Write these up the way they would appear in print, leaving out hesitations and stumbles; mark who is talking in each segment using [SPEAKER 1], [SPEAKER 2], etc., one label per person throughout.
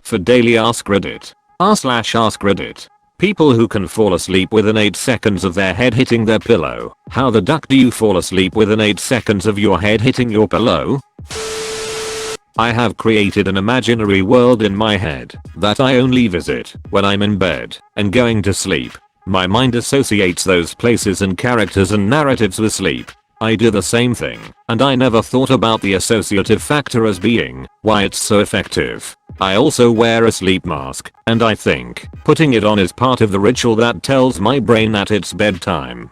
[SPEAKER 1] For daily Ask Reddit. r/ask Reddit. People who can fall asleep within 8 seconds of their head hitting their pillow. How the duck do you fall asleep within 8 seconds of your head hitting your pillow? I have created an imaginary world in my head that I only visit when I'm in bed and going to sleep. My mind associates those places and characters and narratives with sleep. I do the same thing, and I never thought about the associative factor as being why it's so effective. I also wear a sleep mask, and I think putting it on is part of the ritual that tells my brain that it's bedtime.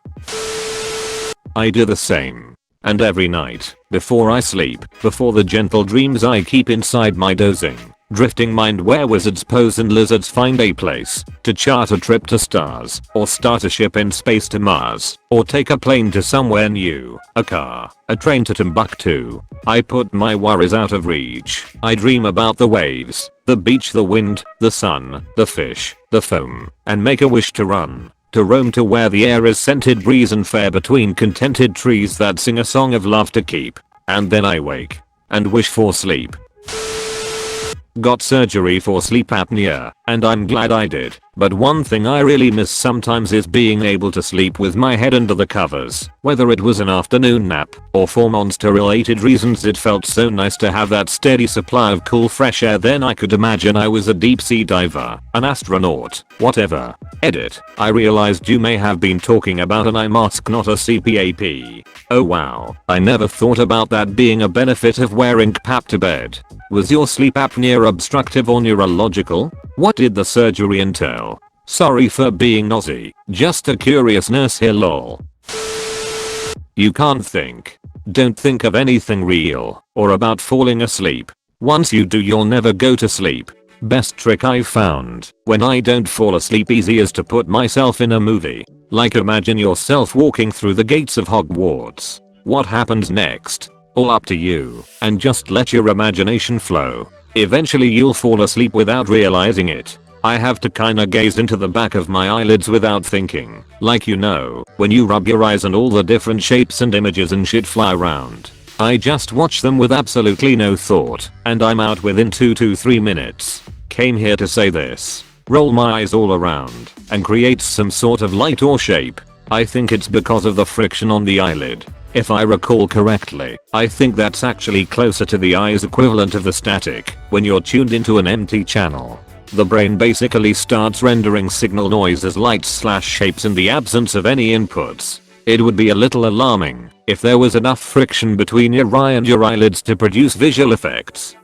[SPEAKER 1] I do the same. And every night, before I sleep, before the gentle dreams I keep inside my dozing, drifting mind where wizards pose and lizards find a place to chart a trip to stars, or start a ship in space to Mars, or take a plane to somewhere new, a car, a train to Timbuktu. I put my worries out of reach. I dream about the waves, the beach, the wind, the sun, the fish, the foam, and make a wish to run. To roam to where the air is scented breeze and fair between contented trees that sing a song of love to keep. And then I wake and wish for sleep. Got surgery for sleep apnea, and I'm glad I did. But one thing I really miss sometimes is being able to sleep with my head under the covers. Whether it was an afternoon nap or for monster related reasons, it felt so nice to have that steady supply of cool fresh air. Then I could imagine I was a deep sea diver, an astronaut, whatever. Edit. I realized you may have been talking about an eye mask, not a CPAP. Oh wow, I never thought about that being a benefit of wearing CPAP to bed. Was your sleep apnea obstructive or neurological? What did the surgery entail? Sorry for being nosy, just a curious nurse here lol. You can't think. Don't think of anything real or about falling asleep. Once you do, you'll never go to sleep. Best trick I've found when I don't fall asleep easy is to put myself in a movie. Like imagine yourself walking through the gates of Hogwarts. What happens next? All up to you, and just let your imagination flow. Eventually you'll fall asleep without realizing it. I have to kinda gaze into the back of my eyelids without thinking. Like when you rub your eyes and all the different shapes and images and shit fly around. I just watch them with absolutely no thought, and I'm out within 2 to 3 minutes. Came here to say this. Roll my eyes all around and creates some sort of light or shape. I think it's because of the friction on the eyelid. If I recall correctly, I think that's actually closer to the eye's equivalent of the static when you're tuned into an empty channel. The brain basically starts rendering signal noise as lights/shapes in the absence of any inputs. It would be a little alarming if there was enough friction between your eye and your eyelids to produce visual effects.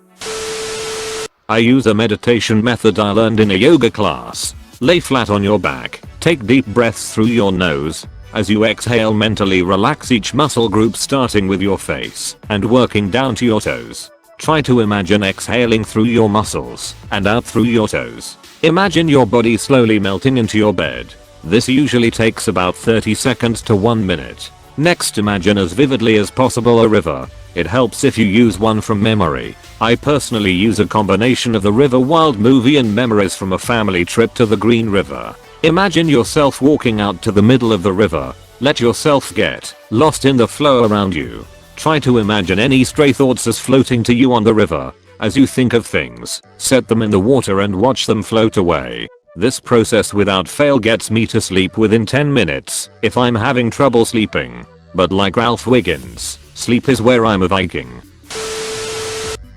[SPEAKER 1] I use a meditation method I learned in a yoga class. Lay flat on your back, take deep breaths through your nose. As you exhale, mentally relax each muscle group starting with your face and working down to your toes. Try to imagine exhaling through your muscles and out through your toes. Imagine your body slowly melting into your bed. This usually takes about 30 seconds to 1 minute. Next, imagine as vividly as possible a river. It helps if you use one from memory. I personally use a combination of the River Wild movie and memories from a family trip to the Green River. Imagine yourself walking out to the middle of the river. Let yourself get lost in the flow around you. Try to imagine any stray thoughts as floating to you on the river. As you think of things, set them in the water and watch them float away. This process without fail gets me to sleep within 10 minutes if I'm having trouble sleeping. But like Ralph Wiggins, sleep is where I'm a Viking.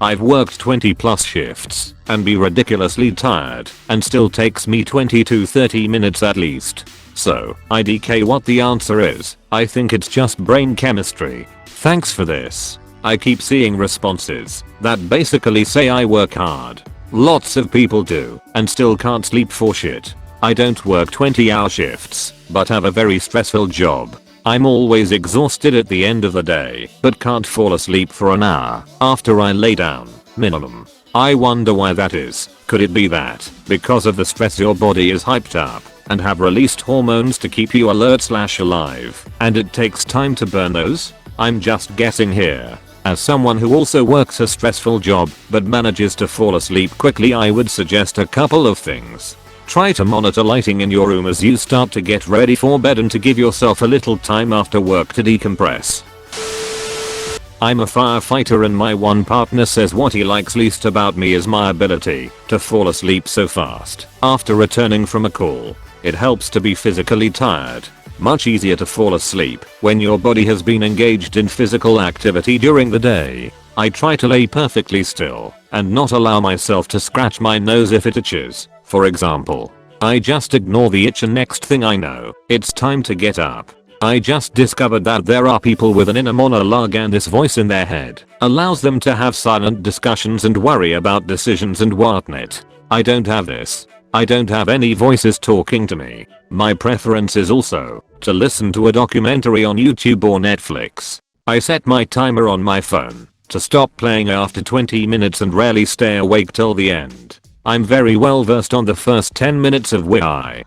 [SPEAKER 1] I've worked 20 plus shifts and be ridiculously tired and still takes me 20 to 30 minutes at least. So, IDK, what the answer is, I think it's just brain chemistry. Thanks for this. I keep seeing responses that basically say I work hard. Lots of people do and still can't sleep for shit. I don't work 20-hour shifts, but have a very stressful job. I'm always exhausted at the end of the day, but can't fall asleep for an hour after I lay down, minimum. I wonder why that is. Could it be that, because of the stress, your body is hyped up and have released hormones to keep you alert/alive, and it takes time to burn those? I'm just guessing here. As someone who also works a stressful job but manages to fall asleep quickly, I would suggest a couple of things. Try to monitor lighting in your room as you start to get ready for bed, and to give yourself a little time after work to decompress. I'm a firefighter and my one partner says what he likes least about me is my ability to fall asleep so fast after returning from a call. It helps to be physically tired. Much easier to fall asleep when your body has been engaged in physical activity during the day. I try to lay perfectly still and not allow myself to scratch my nose if it itches, for example. I just ignore the itch and next thing I know, it's time to get up. I just discovered that there are people with an inner monologue and this voice in their head allows them to have silent discussions and worry about decisions and whatnot. I don't have this. I don't have any voices talking to me. My preference is also to listen to a documentary on YouTube or Netflix. I set my timer on my phone to stop playing after 20 minutes and rarely stay awake till the end. I'm very well versed on the first 10 minutes of why